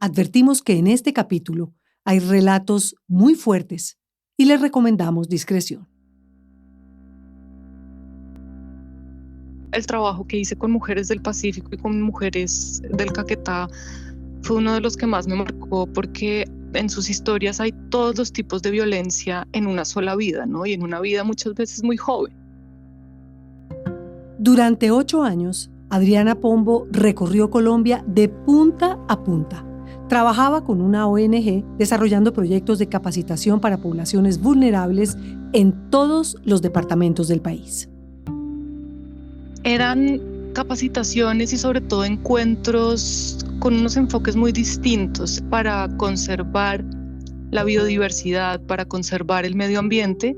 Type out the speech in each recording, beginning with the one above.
Advertimos que en este capítulo hay relatos muy fuertes y les recomendamos discreción. El trabajo que hice con mujeres del Pacífico y con mujeres del Caquetá fue uno de los que más me marcó porque en sus historias hay todos los tipos de violencia en una sola vida, ¿no? Y en una vida muchas veces muy joven. Durante 8 años, Adriana Pombo recorrió Colombia de punta a punta. Trabajaba con una ONG desarrollando proyectos de capacitación para poblaciones vulnerables en todos los departamentos del país. Eran capacitaciones y sobre todo encuentros con unos enfoques muy distintos para conservar la biodiversidad, para conservar el medio ambiente.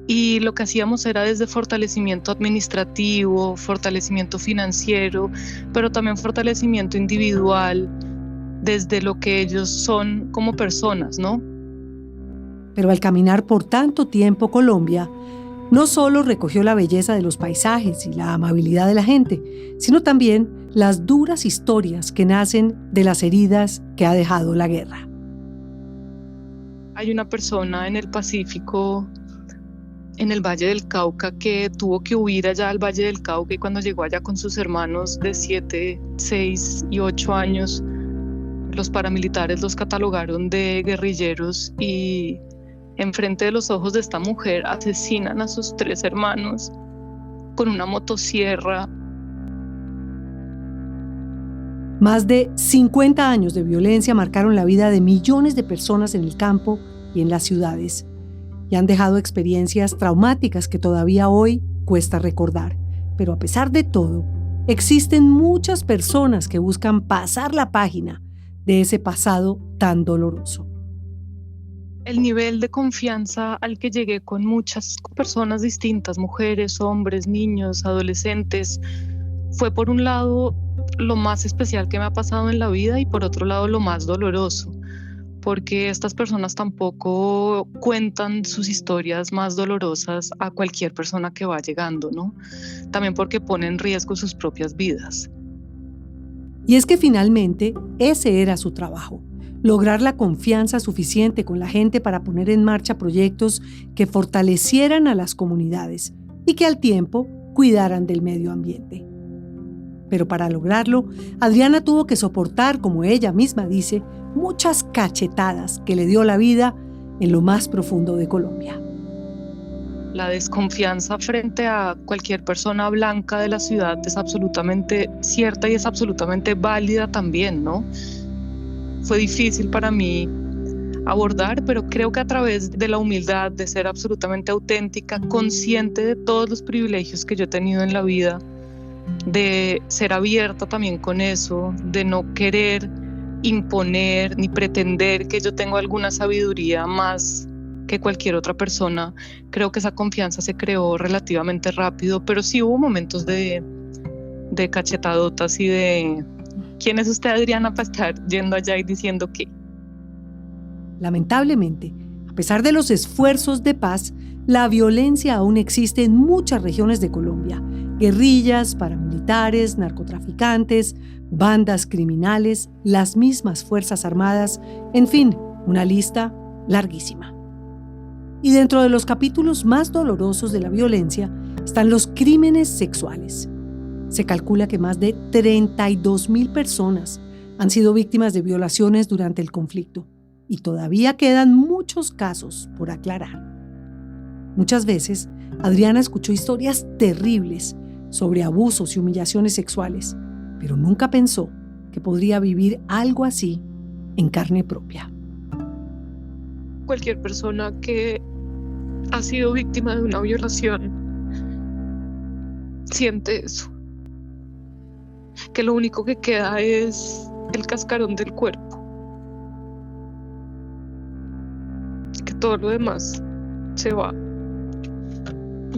Y lo que hacíamos era desde fortalecimiento administrativo, fortalecimiento financiero, pero también fortalecimiento individual, desde lo que ellos son como personas, ¿no? Pero al caminar por tanto tiempo Colombia, no solo recogió la belleza de los paisajes y la amabilidad de la gente, sino también las duras historias que nacen de las heridas que ha dejado la guerra. Hay una persona en el Pacífico, en el Valle del Cauca, que tuvo que huir allá al Valle del Cauca, y cuando llegó allá con sus hermanos de 7, 6 y 8 años, los paramilitares los catalogaron de guerrilleros y enfrente de los ojos de esta mujer asesinan a sus 3 hermanos con una motosierra. Más de 50 años de violencia marcaron la vida de millones de personas en el campo y en las ciudades y han dejado experiencias traumáticas que todavía hoy cuesta recordar. Pero a pesar de todo, existen muchas personas que buscan pasar la página de ese pasado tan doloroso. El nivel de confianza al que llegué con muchas personas distintas, mujeres, hombres, niños, adolescentes, fue por un lado lo más especial que me ha pasado en la vida y por otro lado lo más doloroso, porque estas personas tampoco cuentan sus historias más dolorosas a cualquier persona que va llegando, ¿no? También porque ponen en riesgo sus propias vidas. Y es que finalmente ese era su trabajo, lograr la confianza suficiente con la gente para poner en marcha proyectos que fortalecieran a las comunidades y que al tiempo cuidaran del medio ambiente. Pero para lograrlo, Adriana tuvo que soportar, como ella misma dice, muchas cachetadas que le dio la vida en lo más profundo de Colombia. La desconfianza frente a cualquier persona blanca de la ciudad es absolutamente cierta y es absolutamente válida también, ¿no? Fue difícil para mí abordar, pero creo que a través de la humildad, de ser absolutamente auténtica, consciente de todos los privilegios que yo he tenido en la vida, de ser abierta también con eso, de no querer imponer ni pretender que yo tengo alguna sabiduría más que cualquier otra persona, creo que esa confianza se creó relativamente rápido, pero sí hubo momentos de cachetadotas y de ¿quién es usted, Adriana, para estar yendo allá y diciendo qué? Lamentablemente, a pesar de los esfuerzos de paz, la violencia aún existe en muchas regiones de Colombia. Guerrillas, paramilitares, narcotraficantes, bandas criminales, las mismas Fuerzas Armadas, en fin, una lista larguísima. Y dentro de los capítulos más dolorosos de la violencia están los crímenes sexuales. Se calcula que más de 32.000 personas han sido víctimas de violaciones durante el conflicto y todavía quedan muchos casos por aclarar. Muchas veces, Adriana escuchó historias terribles sobre abusos y humillaciones sexuales, pero nunca pensó que podría vivir algo así en carne propia. Cualquier persona que ha sido víctima de una violación siente eso, que lo único que queda es el cascarón del cuerpo, que todo lo demás se va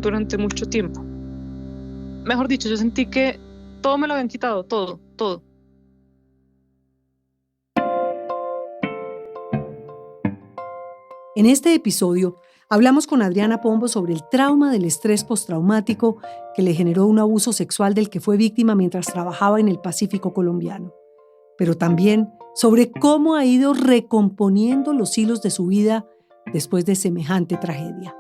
durante mucho tiempo. Mejor dicho, yo sentí que todo me lo habían quitado, todo. En este episodio hablamos con Adriana Pombo sobre el trauma del estrés postraumático que le generó un abuso sexual del que fue víctima mientras trabajaba en el Pacífico colombiano, pero también sobre cómo ha ido recomponiendo los hilos de su vida después de semejante tragedia.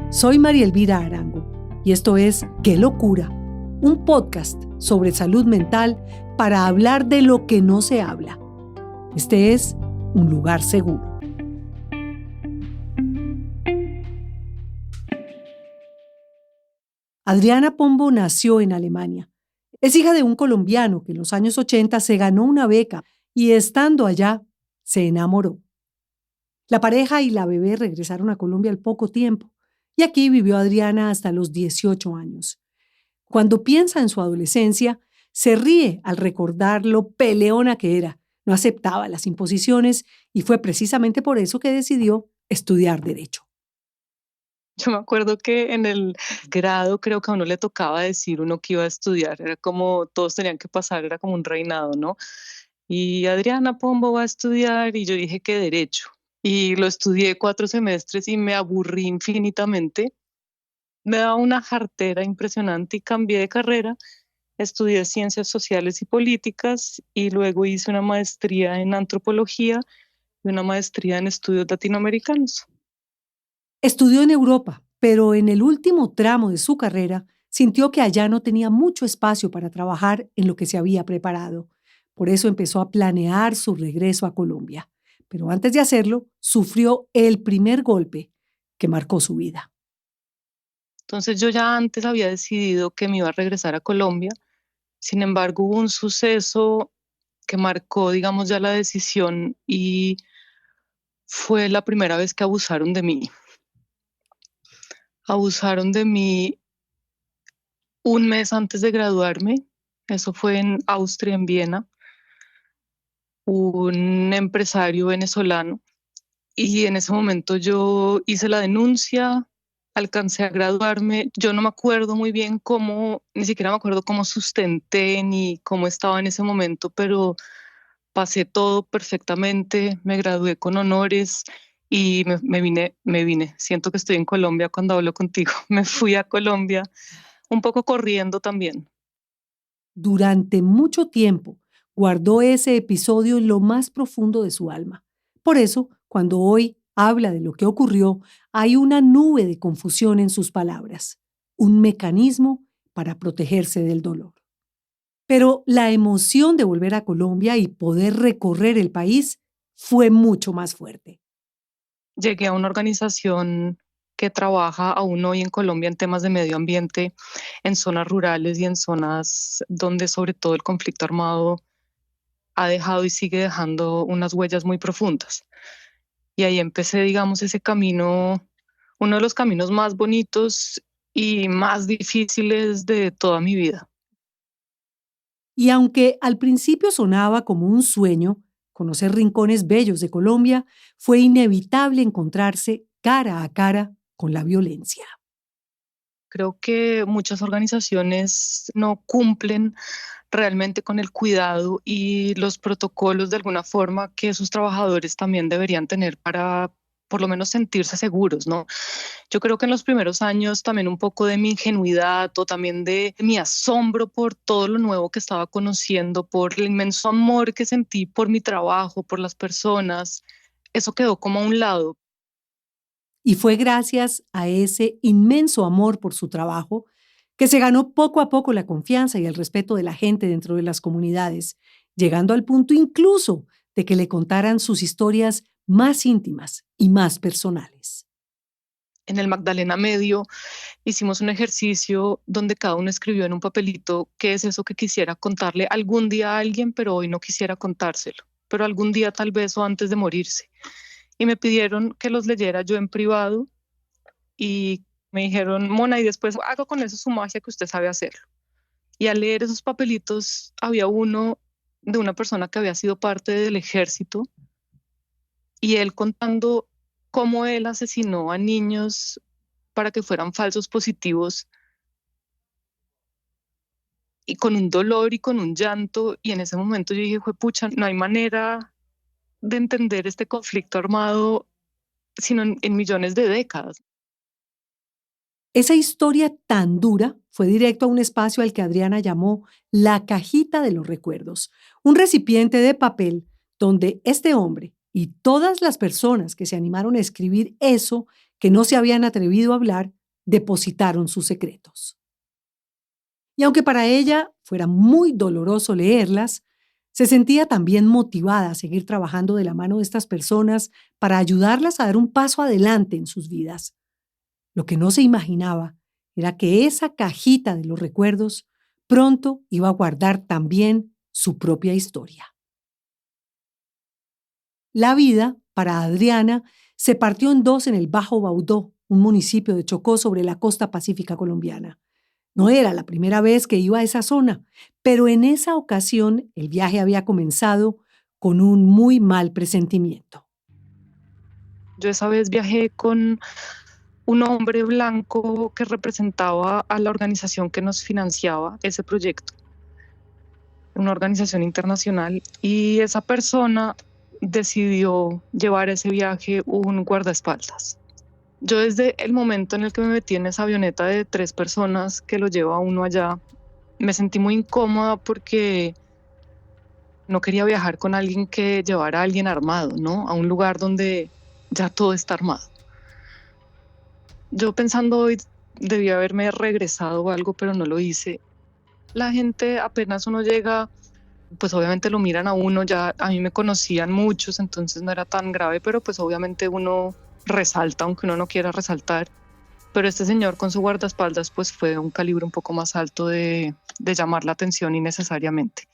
Soy María Elvira Arango y esto es ¡Qué locura!, un podcast sobre salud mental para hablar de lo que no se habla. Este es un lugar seguro. Adriana Pombo nació en Alemania. Es hija de un colombiano que en los años 80 se ganó una beca y estando allá se enamoró. La pareja y la bebé regresaron a Colombia al poco tiempo y aquí vivió Adriana hasta los 18 años. Cuando piensa en su adolescencia, se ríe al recordar lo peleona que era. No aceptaba las imposiciones y fue precisamente por eso que decidió estudiar Derecho. Yo me acuerdo que en el grado creo que a uno le tocaba decir uno que iba a estudiar, era como todos tenían que pasar, era como un reinado, ¿no? Y Adriana Pombo va a estudiar y yo dije que Derecho. Y lo estudié 4 semestres y me aburrí infinitamente. Me daba una jartera impresionante y cambié de carrera. Estudié Ciencias Sociales y Políticas y luego hice una maestría en Antropología y una maestría en Estudios Latinoamericanos. Estudió en Europa, pero en el último tramo de su carrera sintió que allá no tenía mucho espacio para trabajar en lo que se había preparado. Por eso empezó a planear su regreso a Colombia. Pero antes de hacerlo, sufrió el primer golpe que marcó su vida. Entonces yo ya antes había decidido que me iba a regresar a Colombia. Sin embargo, hubo un suceso que marcó, digamos, ya la decisión y fue la primera vez que abusaron de mí. Abusaron de mí un mes antes de graduarme. Eso fue en Austria, en Viena. Un empresario venezolano. Y en ese momento yo hice la denuncia, alcancé a graduarme. Yo no me acuerdo muy bien cómo, ni siquiera me acuerdo cómo sustenté ni cómo estaba en ese momento, pero pasé todo perfectamente, me gradué con honores y me vine. Siento que estoy en Colombia cuando hablo contigo. Me fui a Colombia, un poco corriendo también. Durante mucho tiempo guardó ese episodio en lo más profundo de su alma. Por eso, cuando hoy habla de lo que ocurrió, hay una nube de confusión en sus palabras, un mecanismo para protegerse del dolor. Pero la emoción de volver a Colombia y poder recorrer el país fue mucho más fuerte. Llegué a una organización que trabaja aún hoy en Colombia en temas de medio ambiente, en zonas rurales y en zonas donde sobre todo el conflicto armado ha dejado y sigue dejando unas huellas muy profundas. Y ahí empecé, digamos, ese camino, uno de los caminos más bonitos y más difíciles de toda mi vida. Y aunque al principio sonaba como un sueño, conocer rincones bellos de Colombia, fue inevitable encontrarse cara a cara con la violencia. Creo que muchas organizaciones no cumplen realmente con el cuidado y los protocolos de alguna forma que sus trabajadores también deberían tener para por lo menos sentirse seguros, ¿no? Yo creo que en los primeros años también un poco de mi ingenuidad o también de mi asombro por todo lo nuevo que estaba conociendo, por el inmenso amor que sentí por mi trabajo, por las personas, eso quedó como a un lado. Y fue gracias a ese inmenso amor por su trabajo que se ganó poco a poco la confianza y el respeto de la gente dentro de las comunidades, llegando al punto incluso de que le contaran sus historias más íntimas y más personales. En el Magdalena Medio hicimos un ejercicio donde cada uno escribió en un papelito qué es eso que quisiera contarle algún día a alguien, pero hoy no quisiera contárselo, pero algún día tal vez o antes de morirse. Y me pidieron que los leyera yo en privado y me dijeron, Mona, y después haga con eso su magia que usted sabe hacerlo. Y al leer esos papelitos había uno de una persona que había sido parte del ejército y él contando cómo él asesinó a niños para que fueran falsos positivos y con un dolor y con un llanto. Y en ese momento yo dije, pucha, no hay manera de entender este conflicto armado sino en millones de décadas. Esa historia tan dura fue directo a un espacio al que Adriana llamó la cajita de los recuerdos, un recipiente de papel donde este hombre y todas las personas que se animaron a escribir eso que no se habían atrevido a hablar, depositaron sus secretos. Y aunque para ella fuera muy doloroso leerlas, se sentía también motivada a seguir trabajando de la mano de estas personas para ayudarlas a dar un paso adelante en sus vidas. Lo que no se imaginaba era que esa cajita de los recuerdos pronto iba a guardar también su propia historia. La vida, para Adriana, se partió en dos en el Bajo Baudó, un municipio de Chocó sobre la costa pacífica colombiana. No era la primera vez que iba a esa zona, pero en esa ocasión el viaje había comenzado con un muy mal presentimiento. Yo esa vez viajé con un hombre blanco que representaba a la organización que nos financiaba ese proyecto, una organización internacional, y esa persona decidió llevar a ese viaje un guardaespaldas. Yo desde el momento en el que me metí en esa avioneta de 3 personas que lo lleva a uno allá, me sentí muy incómoda porque no quería viajar con alguien que llevara a alguien armado, ¿no? A un lugar donde ya todo está armado. Yo pensando hoy debía haberme regresado o algo, pero no lo hice. La gente apenas uno llega, pues obviamente lo miran a uno, ya a mí me conocían muchos, entonces no era tan grave, pero pues obviamente uno resalta, aunque uno no quiera resaltar. Pero este señor con su guardaespaldas pues fue un calibre un poco más alto de llamar la atención innecesariamente.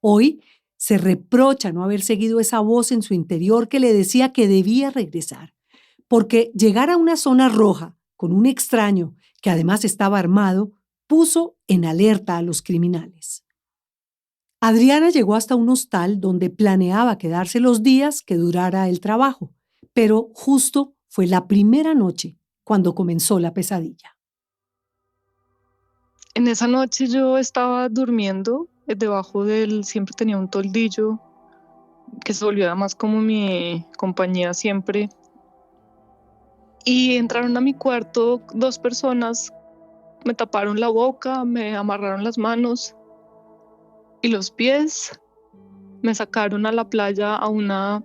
Hoy se reprocha no haber seguido esa voz en su interior que le decía que debía regresar, porque llegar a una zona roja con un extraño que además estaba armado puso en alerta a los criminales. Adriana llegó hasta un hostal donde planeaba quedarse los días que durara el trabajo, pero justo fue la primera noche cuando comenzó la pesadilla. En esa noche yo estaba durmiendo debajo del, siempre tenía un toldillo que se volvió además como mi compañía siempre. Y entraron a mi cuarto 2 personas, me taparon la boca, me amarraron las manos y los pies, me sacaron a la playa a una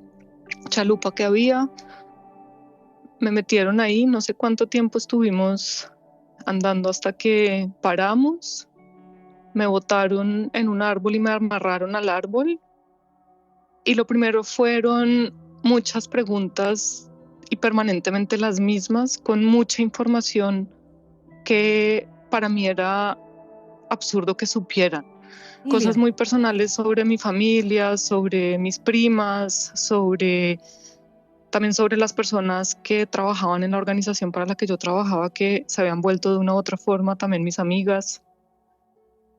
chalupa que había, me metieron ahí, no sé cuánto tiempo estuvimos andando hasta que paramos, me botaron en un árbol y me amarraron al árbol. Y lo primero fueron muchas preguntas y permanentemente las mismas, con mucha información que para mí era absurdo que supieran. Cosas Emilia, muy personales sobre mi familia, sobre mis primas, también sobre las personas que trabajaban en la organización para la que yo trabajaba, que se habían vuelto de una u otra forma también mis amigas.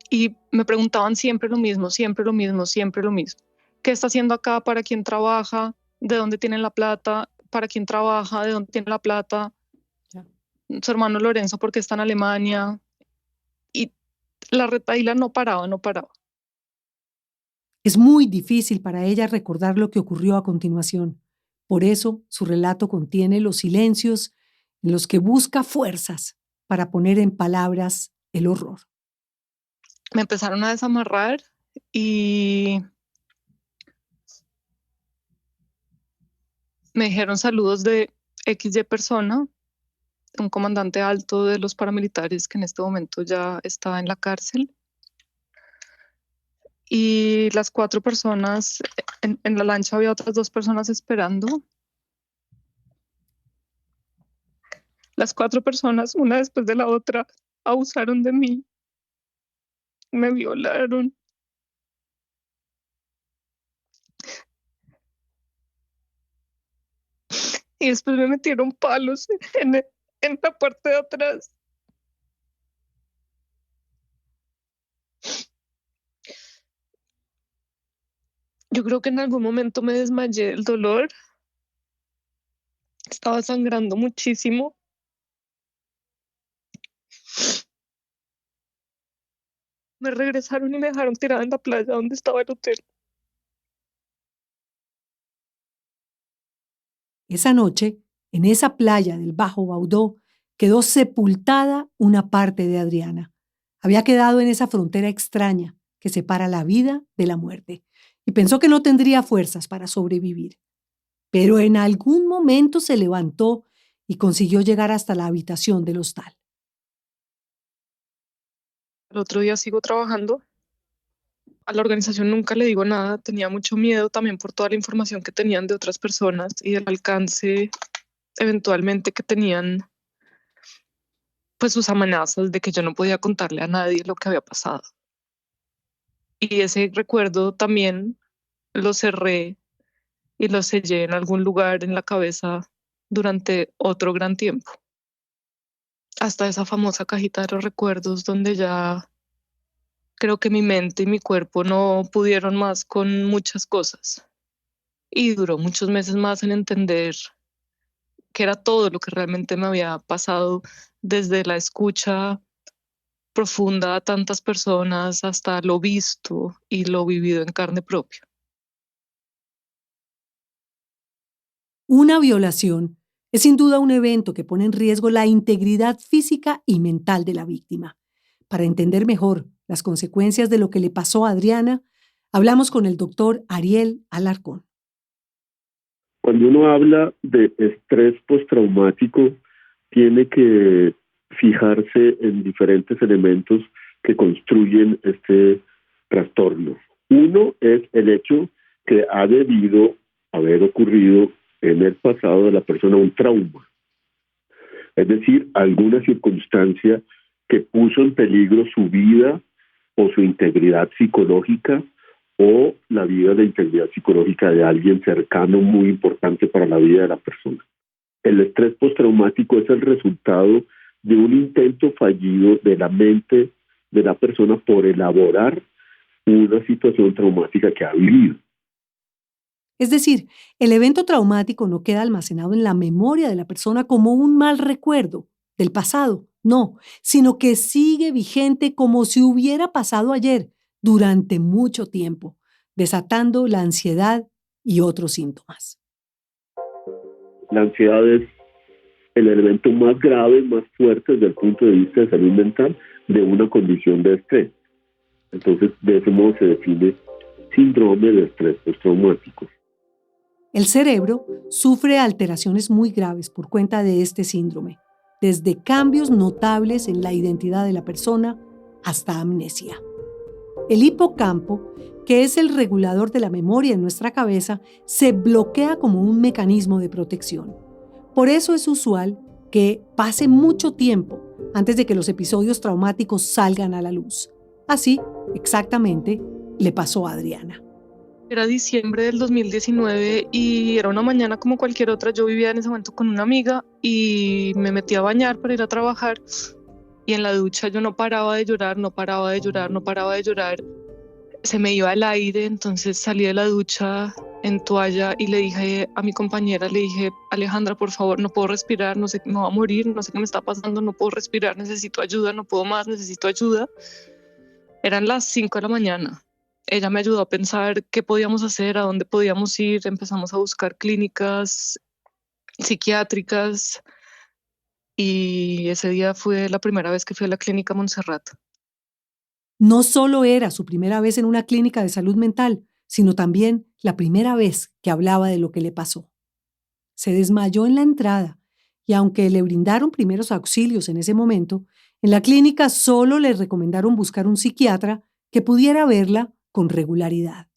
Y me preguntaban siempre lo mismo, siempre lo mismo, siempre lo mismo. ¿Qué está haciendo acá? ¿Para quién trabaja? ¿De dónde tienen la plata? ¿Para quién trabaja? ¿De dónde tiene la plata? ya. Su hermano Lorenzo, ¿por qué está en Alemania? Y la retahíla no paraba, no paraba. Es muy difícil para ella recordar lo que ocurrió a continuación. Por eso su relato contiene los silencios en los que busca fuerzas para poner en palabras el horror. Me empezaron a desamarrar y me dijeron saludos de XY persona, un comandante alto de los paramilitares que en este momento ya está en la cárcel. Y las 4 personas, en la lancha había otras 2 personas esperando. Las 4 personas, una después de la otra, abusaron de mí, me violaron. Y después me metieron palos en la parte de atrás. Yo creo que en algún momento me desmayé del dolor. Estaba sangrando muchísimo. Me regresaron y me dejaron tirada en la playa donde estaba el hotel. Esa noche, en esa playa del Bajo Baudó, quedó sepultada una parte de Adriana. Había quedado en esa frontera extraña que separa la vida de la muerte y pensó que no tendría fuerzas para sobrevivir. Pero en algún momento se levantó y consiguió llegar hasta la habitación del hostal. El otro día sigo trabajando. A la organización nunca le digo nada, tenía mucho miedo también por toda la información que tenían de otras personas y del alcance eventualmente que tenían, pues sus amenazas de que yo no podía contarle a nadie lo que había pasado. Y ese recuerdo también lo cerré y lo sellé en algún lugar en la cabeza durante otro gran tiempo. Hasta esa famosa cajita de los recuerdos donde ya creo que mi mente y mi cuerpo no pudieron más con muchas cosas. Y duró muchos meses más en entender qué era todo lo que realmente me había pasado, desde la escucha profunda a tantas personas hasta lo visto y lo vivido en carne propia. Una violación es sin duda un evento que pone en riesgo la integridad física y mental de la víctima. Para entender mejor las consecuencias de lo que le pasó a Adriana, hablamos con el doctor Ariel Alarcón. Cuando uno habla de estrés postraumático, tiene que fijarse en diferentes elementos que construyen este trastorno. Uno es el hecho que ha debido haber ocurrido en el pasado de la persona un trauma, es decir, alguna circunstancia que puso en peligro su vida o su integridad psicológica o la vida de integridad psicológica de alguien cercano muy importante para la vida de la persona. El estrés postraumático es el resultado de un intento fallido de la mente de la persona por elaborar una situación traumática que ha vivido. Es decir, el evento traumático no queda almacenado en la memoria de la persona como un mal recuerdo del pasado, no, sino que sigue vigente como si hubiera pasado ayer, durante mucho tiempo, desatando la ansiedad y otros síntomas. La ansiedad es el elemento más grave, más fuerte desde el punto de vista de salud mental de una condición de estrés. Entonces, de ese modo se define síndrome de estrés postraumático. El cerebro sufre alteraciones muy graves por cuenta de este síndrome, desde cambios notables en la identidad de la persona hasta amnesia. El hipocampo, que es el regulador de la memoria en nuestra cabeza, se bloquea como un mecanismo de protección. Por eso es usual que pase mucho tiempo antes de que los episodios traumáticos salgan a la luz. Así, exactamente, le pasó a Adriana. Era diciembre del 2019 y era una mañana como cualquier otra. Yo vivía en ese momento con una amiga y me metí a bañar para ir a trabajar. Y en la ducha yo no paraba de llorar, no paraba de llorar, no paraba de llorar. Se me iba el aire, entonces salí de la ducha en toalla y le dije a mi compañera, le dije, Alejandra, por favor, no puedo respirar, no sé, me voy a morir, no sé qué me está pasando, no puedo respirar, necesito ayuda, no puedo más, necesito ayuda. Eran las 5 de la mañana. Ella me ayudó a pensar qué podíamos hacer, a dónde podíamos ir. Empezamos a buscar clínicas psiquiátricas y ese día fue la primera vez que fui a la clínica Montserrat. No solo era su primera vez en una clínica de salud mental, sino también la primera vez que hablaba de lo que le pasó. Se desmayó en la entrada y aunque le brindaron primeros auxilios en ese momento, en la clínica solo le recomendaron buscar un psiquiatra que pudiera verla con regularidad.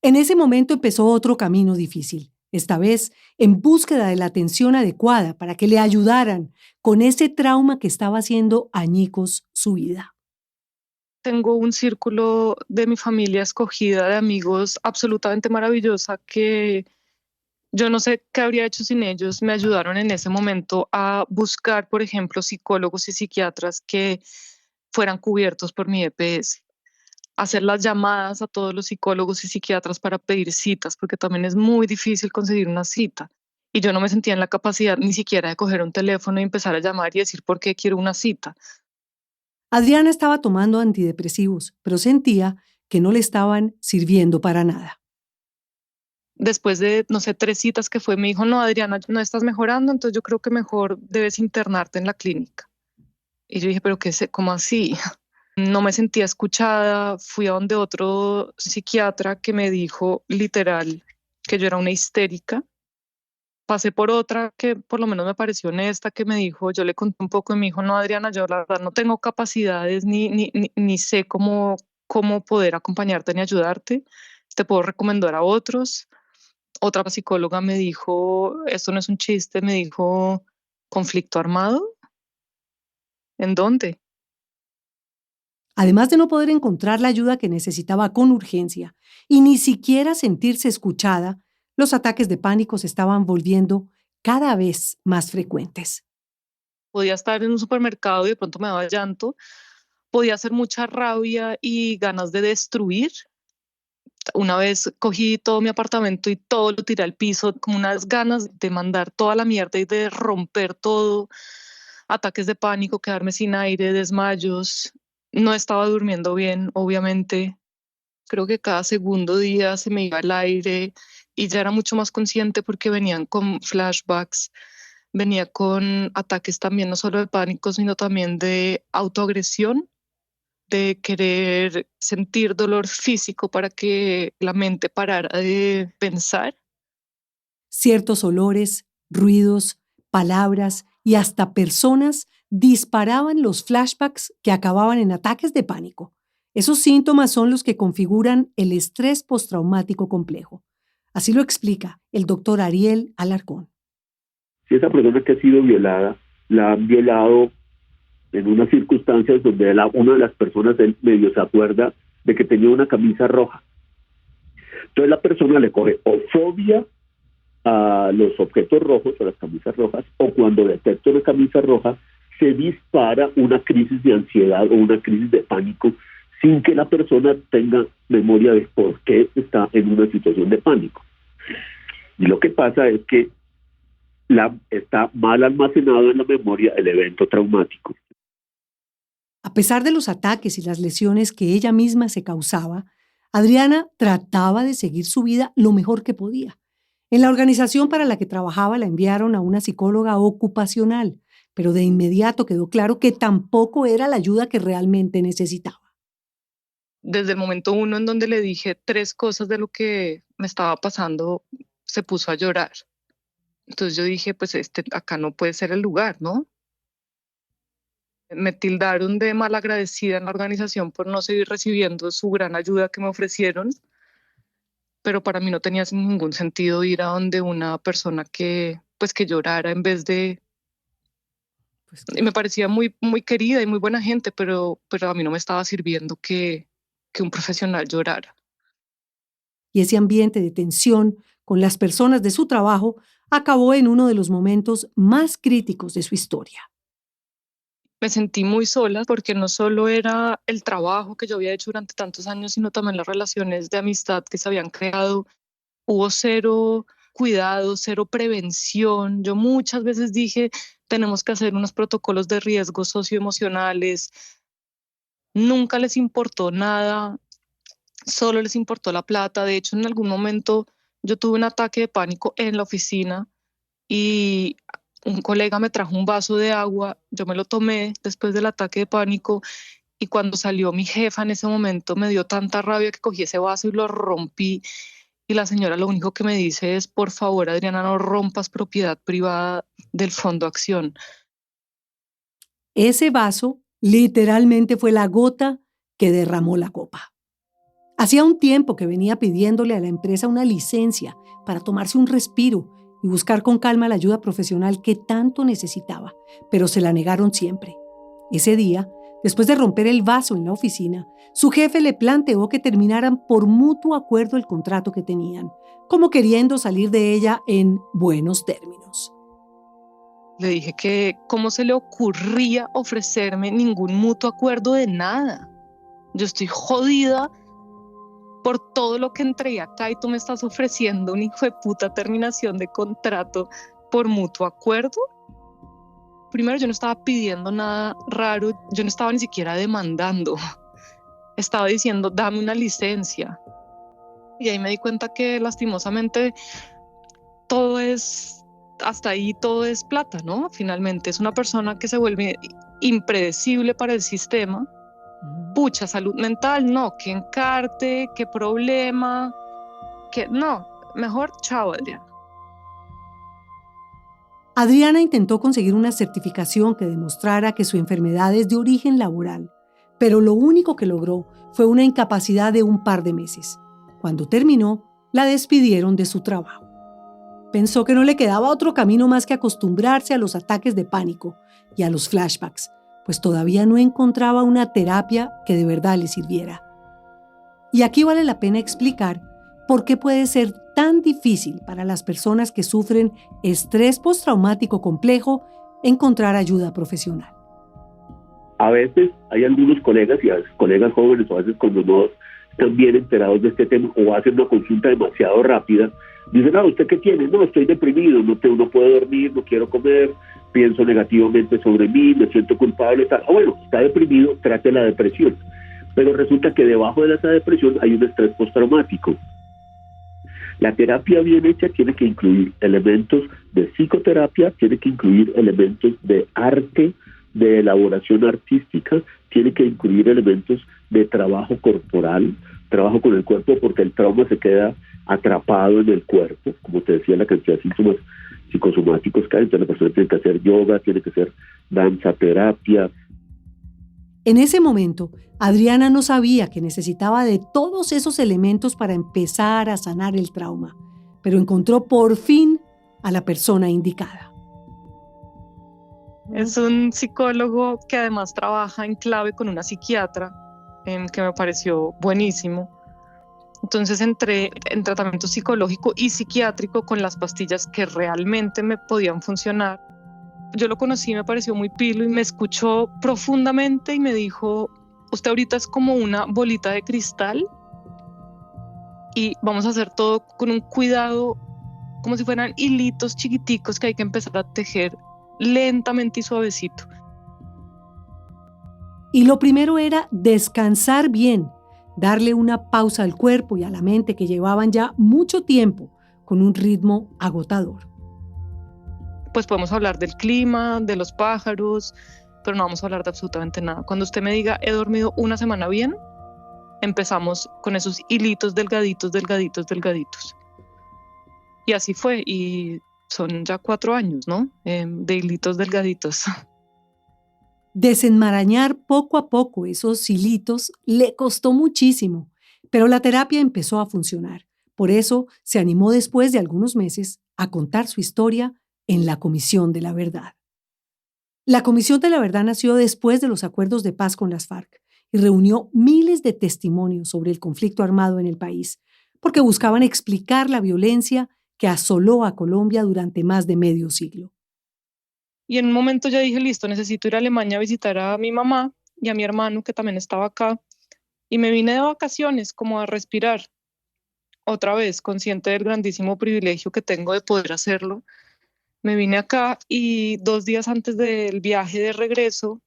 En ese momento empezó otro camino difícil, esta vez en búsqueda de la atención adecuada para que le ayudaran con ese trauma que estaba haciendo añicos su vida. Tengo un círculo de mi familia escogida de amigos absolutamente maravillosa que yo no sé qué habría hecho sin ellos. Me ayudaron en ese momento a buscar, por ejemplo, psicólogos y psiquiatras que fueran cubiertos por mi EPS. Hacer las llamadas a todos los psicólogos y psiquiatras para pedir citas, porque también es muy difícil conseguir una cita. Y yo no me sentía en la capacidad ni siquiera de coger un teléfono y empezar a llamar y decir por qué quiero una cita. Adriana estaba tomando antidepresivos, pero sentía que no le estaban sirviendo para nada. Después de, no sé, 3 citas que fue, me dijo, no, Adriana, no estás mejorando, entonces yo creo que mejor debes internarte en la clínica. Y yo dije, pero qué sé, ¿cómo así? No me sentía escuchada, fui a donde otro psiquiatra que me dijo literal que yo era una histérica. Pasé por otra que por lo menos me pareció honesta, que me dijo, yo le conté un poco y me dijo, no, Adriana, yo la verdad no tengo capacidades ni sé cómo poder acompañarte ni ayudarte, te puedo recomendar a otros. Otra psicóloga me dijo, esto no es un chiste, me dijo, ¿conflicto armado? ¿En dónde? Además de no poder encontrar la ayuda que necesitaba con urgencia y ni siquiera sentirse escuchada, los ataques de pánico se estaban volviendo cada vez más frecuentes. Podía estar en un supermercado y de pronto me daba llanto, podía hacer mucha rabia y ganas de destruir. Una vez cogí todo mi apartamento y todo lo tiré al piso, como unas ganas de mandar toda la mierda y de romper todo, ataques de pánico, quedarme sin aire, desmayos. No estaba durmiendo bien, obviamente. Creo que cada segundo día se me iba el aire y ya era mucho más consciente porque venían con flashbacks, venía con ataques también no solo de pánico, sino también de autoagresión, de querer sentir dolor físico para que la mente parara de pensar. Ciertos olores, ruidos, palabras y hasta personas disparaban los flashbacks que acababan en ataques de pánico. Esos síntomas son los que configuran el estrés postraumático complejo. Así lo explica el doctor Ariel Alarcón. Si esa persona que ha sido violada, la han violado en unas circunstancias donde una de las personas él medio se acuerda de que tenía una camisa roja. Entonces la persona le coge o fobia a los objetos rojos o las camisas rojas, o cuando detecta una camisa roja, se dispara una crisis de ansiedad o una crisis de pánico sin que la persona tenga memoria de por qué está en una situación de pánico. Y lo que pasa es que está mal almacenado en la memoria el evento traumático. A pesar de los ataques y las lesiones que ella misma se causaba, Adriana trataba de seguir su vida lo mejor que podía. En la organización para la que trabajaba la enviaron a una psicóloga ocupacional, pero de inmediato quedó claro que tampoco era la ayuda que realmente necesitaba. Desde el momento uno en donde le dije 3 cosas de lo que me estaba pasando, se puso a llorar. Entonces yo dije, pues acá no puede ser el lugar, ¿no? Me tildaron de malagradecida en la organización por no seguir recibiendo su gran ayuda que me ofrecieron, pero para mí no tenía ningún sentido ir a donde una persona que llorara en vez de... Y me parecía muy, muy querida y muy buena gente, pero a mí no me estaba sirviendo que un profesional llorara. Y ese ambiente de tensión con las personas de su trabajo acabó en uno de los momentos más críticos de su historia. Me sentí muy sola porque no solo era el trabajo que yo había hecho durante tantos años, sino también las relaciones de amistad que se habían creado. Hubo cero cuidado, cero prevención. Yo muchas veces dije, tenemos que hacer unos protocolos de riesgo socioemocionales. Nunca les importó nada, solo les importó la plata. De hecho, en algún momento yo tuve un ataque de pánico en la oficina y un colega me trajo un vaso de agua, yo me lo tomé después del ataque de pánico y cuando salió mi jefa en ese momento me dio tanta rabia que cogí ese vaso y lo rompí y la señora lo único que me dice es, por favor, Adriana, no rompas propiedad privada del Fondo Acción. Ese vaso literalmente fue la gota que derramó la copa. Hacía un tiempo que venía pidiéndole a la empresa una licencia para tomarse un respiro y buscar con calma la ayuda profesional que tanto necesitaba, pero se la negaron siempre. Ese día, después de romper el vaso en la oficina, su jefe le planteó que terminaran por mutuo acuerdo el contrato que tenían, como queriendo salir de ella en buenos términos. Le dije que cómo se le ocurría ofrecerme ningún mutuo acuerdo de nada. Yo estoy jodida por todo lo que entregué acá y tú me estás ofreciendo una hijo de puta terminación de contrato por mutuo acuerdo. Primero, yo no estaba pidiendo nada raro, yo no estaba ni siquiera demandando. Estaba diciendo, dame una licencia. Y ahí me di cuenta que lastimosamente todo es, hasta ahí todo es plata, ¿no? Finalmente es una persona que se vuelve impredecible para el sistema. Pucha, salud mental, no, que encarte, qué problema, que no, mejor chao, Adriana. Adriana intentó conseguir una certificación que demostrara que su enfermedad es de origen laboral, pero lo único que logró fue una incapacidad de un par de meses. Cuando terminó, la despidieron de su trabajo. Pensó que no le quedaba otro camino más que acostumbrarse a los ataques de pánico y a los flashbacks, pues todavía no encontraba una terapia que de verdad le sirviera. Y aquí vale la pena explicar por qué puede ser tan difícil para las personas que sufren estrés postraumático complejo encontrar ayuda profesional. A veces hay algunos colegas, y a veces colegas jóvenes, o a veces cuando no están bien enterados de este tema o hacen una consulta demasiado rápida, dicen, ¿usted qué tiene? No, estoy deprimido, no puedo dormir, no quiero comer, pienso negativamente sobre mí, me siento culpable, tal. Bueno, está deprimido, trate la depresión. Pero resulta que debajo de esa depresión hay un estrés postraumático. La terapia bien hecha tiene que incluir elementos de psicoterapia, tiene que incluir elementos de arte, de elaboración artística, tiene que incluir elementos de trabajo corporal, trabajo con el cuerpo, porque el trauma se queda atrapado en el cuerpo, como te decía, la cantidad de síntomas psicosomáticos que hay. Entonces la persona tiene que hacer yoga, tiene que hacer danza, terapia. En ese momento, Adriana no sabía que necesitaba de todos esos elementos para empezar a sanar el trauma, pero encontró por fin a la persona indicada. Es un psicólogo que además trabaja en clave con una psiquiatra, que me pareció buenísimo. Entonces entré en tratamiento psicológico y psiquiátrico con las pastillas que realmente me podían funcionar. Yo lo conocí, me pareció muy pilo y me escuchó profundamente y me dijo, usted ahorita es como una bolita de cristal y vamos a hacer todo con un cuidado, como si fueran hilitos chiquiticos que hay que empezar a tejer lentamente y suavecito. Y lo primero era descansar bien, darle una pausa al cuerpo y a la mente que llevaban ya mucho tiempo con un ritmo agotador. Pues podemos hablar del clima, de los pájaros, pero no vamos a hablar de absolutamente nada. Cuando usted me diga, he dormido una semana bien, empezamos con esos hilitos delgaditos, delgaditos, delgaditos. Y así fue, y son ya 4 años, ¿no? De hilitos delgaditos. Desenmarañar poco a poco esos hilitos le costó muchísimo, pero la terapia empezó a funcionar. Por eso se animó después de algunos meses a contar su historia en la Comisión de la Verdad. La Comisión de la Verdad nació después de los acuerdos de paz con las FARC y reunió miles de testimonios sobre el conflicto armado en el país, porque buscaban explicar la violencia que asoló a Colombia durante más de medio siglo. Y en un momento ya dije, listo, necesito ir a Alemania a visitar a mi mamá y a mi hermano, que también estaba acá, y me vine de vacaciones como a respirar, otra vez, consciente del grandísimo privilegio que tengo de poder hacerlo. Me vine acá y 2 días antes del viaje de regreso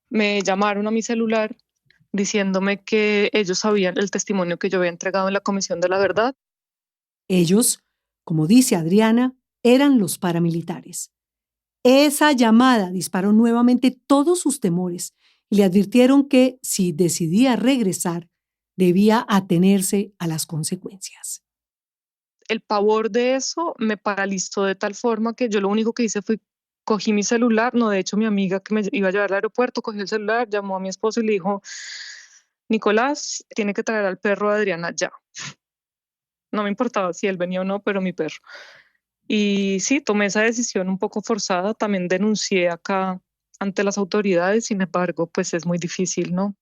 me llamaron a mi celular diciéndome que ellos sabían el testimonio que yo había entregado en la Comisión de la Verdad. Ellos, como dice Adriana, eran los paramilitares. Esa llamada disparó nuevamente todos sus temores y le advirtieron que, si decidía regresar, debía atenerse a las consecuencias. El pavor de eso me paralizó de tal forma que yo lo único que hice fue cogí mi celular, no, de hecho mi amiga que me iba a llevar al aeropuerto cogió el celular, llamó a mi esposo y le dijo, Nicolás, tiene que traer al perro de Adriana ya. No me importaba si él venía o no, pero mi perro. Y sí, tomé esa decisión un poco forzada, también denuncié acá ante las autoridades, sin embargo, pues es muy difícil, ¿no?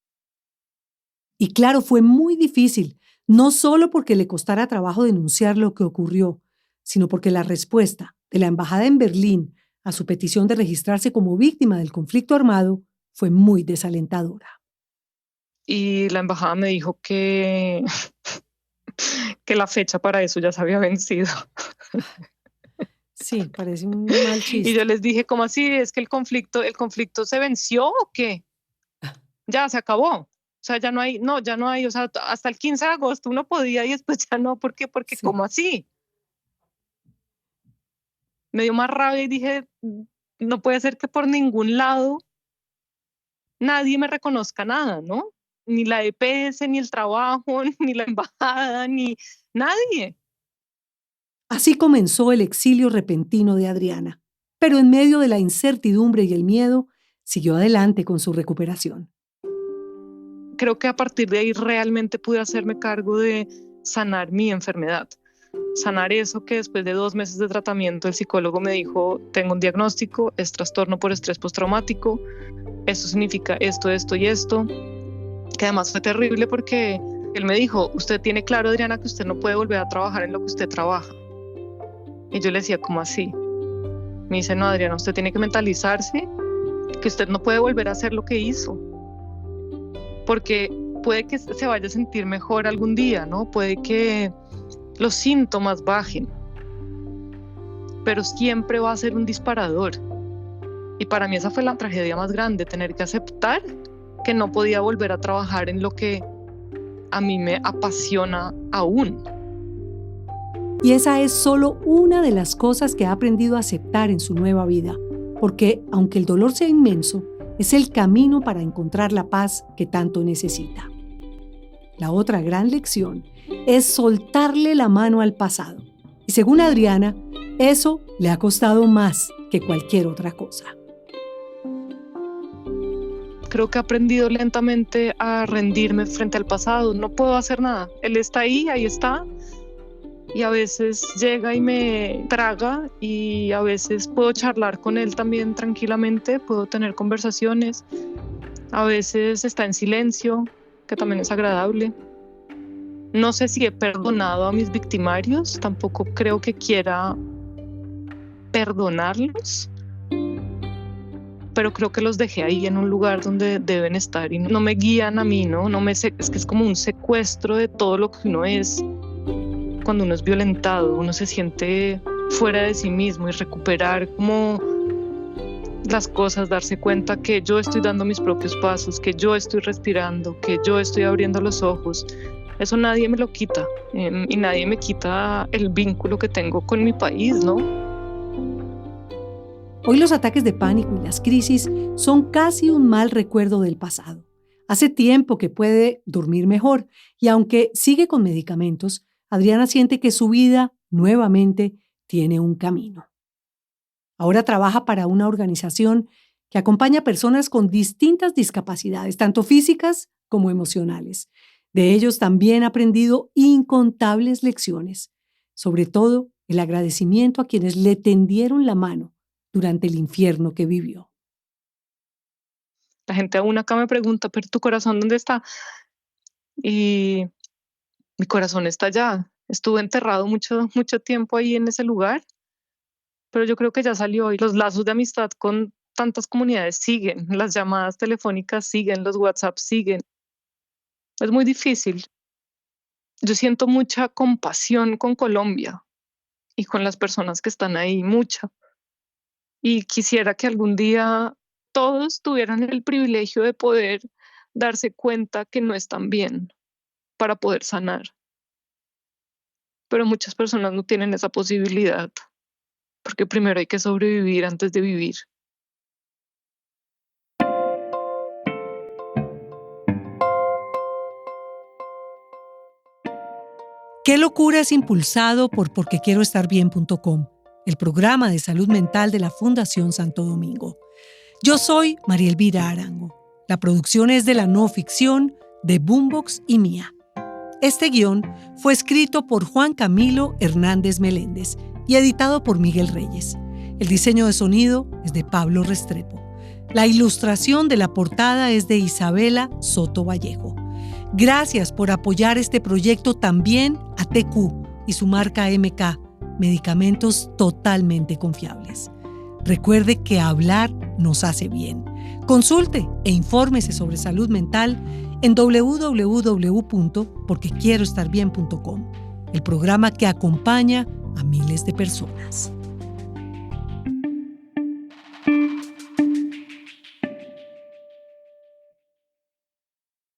Y claro, fue muy difícil, no solo porque le costara trabajo denunciar lo que ocurrió, sino porque la respuesta de la embajada en Berlín a su petición de registrarse como víctima del conflicto armado fue muy desalentadora. Y la embajada me dijo que, que la fecha para eso ya se había vencido. Sí, parece un mal Y yo chiste. les dije, ¿cómo así? ¿Es que el conflicto se venció o qué? Ya, se acabó. sea, ya no hay, o sea, hasta el 15 de agosto uno podía y después ya no, ¿por qué? Porque Sí. ¿cómo así? Me dio más rabia y dije, no puede ser que por ningún lado nadie me reconozca nada, ¿no? Ni la EPS, ni el trabajo, ni la embajada, ni nadie. Así comenzó el exilio repentino de Adriana, pero en medio de la incertidumbre y el miedo, siguió adelante con su recuperación. Creo que a partir de ahí realmente pude hacerme cargo de sanar mi enfermedad. Sanar eso que después de 2 meses de tratamiento el psicólogo me dijo, tengo un diagnóstico, es trastorno por estrés postraumático, esto significa esto, esto y esto, que además fue terrible porque él me dijo, usted tiene claro, Adriana, que usted no puede volver a trabajar en lo que usted trabaja. Y yo le decía, ¿cómo así? Me dice, no, Adriana, usted tiene que mentalizarse que usted no puede volver a hacer lo que hizo, porque puede que se vaya a sentir mejor algún día, ¿no? Puede que los síntomas bajen, pero siempre va a ser un disparador. Y para mí esa fue la tragedia más grande, tener que aceptar que no podía volver a trabajar en lo que a mí me apasiona aún. Y esa es solo una de las cosas que ha aprendido a aceptar en su nueva vida, porque aunque el dolor sea inmenso, es el camino para encontrar la paz que tanto necesita. La otra gran lección es soltarle la mano al pasado. Y según Adriana, eso le ha costado más que cualquier otra cosa. Creo que he aprendido lentamente a rendirme frente al pasado. No puedo hacer nada. Él está ahí está. Y a veces llega y me traga y a veces puedo charlar con él también tranquilamente, puedo tener conversaciones. A veces está en silencio, que también es agradable. No sé si he perdonado a mis victimarios, tampoco creo que quiera perdonarlos, pero creo que los dejé ahí en un lugar donde deben estar y no me guían a mí, ¿no? Es que es como un secuestro de todo lo que uno es. Cuando uno es violentado, uno se siente fuera de sí mismo y recuperar como las cosas, darse cuenta que yo estoy dando mis propios pasos, que yo estoy respirando, que yo estoy abriendo los ojos. Eso nadie me lo quita y nadie me quita el vínculo que tengo con mi país, ¿no? Hoy los ataques de pánico y las crisis son casi un mal recuerdo del pasado. Hace tiempo que puede dormir mejor y aunque sigue con medicamentos, Adriana siente que su vida nuevamente tiene un camino. Ahora trabaja para una organización que acompaña a personas con distintas discapacidades, tanto físicas como emocionales. De ellos también ha aprendido incontables lecciones, sobre todo el agradecimiento a quienes le tendieron la mano durante el infierno que vivió. La gente aún acá me pregunta, ¿pero tu corazón dónde está? Y mi corazón está allá. Estuve enterrado mucho tiempo ahí en ese lugar, pero yo creo que ya salió y los lazos de amistad con tantas comunidades siguen, las llamadas telefónicas siguen, los WhatsApp siguen. Es muy difícil. Yo siento mucha compasión con Colombia y con las personas que están ahí, mucha. Y quisiera que algún día todos tuvieran el privilegio de poder darse cuenta que no están bien para poder sanar. Pero muchas personas no tienen esa posibilidad, porque primero hay que sobrevivir antes de vivir. ¡Qué locura! Es impulsado por porquequieroestarbien.com, el programa de salud mental de la Fundación Santo Domingo. Yo soy María Elvira Arango. La producción es de la no ficción de Boombox y mía. Este guión fue escrito por Juan Camilo Hernández Meléndez y editado por Miguel Reyes. El diseño de sonido es de Pablo Restrepo. La ilustración de la portada es de Isabela Soto Vallejo. Gracias por apoyar este proyecto también a TQ y su marca MK, medicamentos totalmente confiables. Recuerde que hablar nos hace bien. Consulte e infórmese sobre salud mental en www.porquequieroestarbien.com, el programa que acompaña a miles de personas.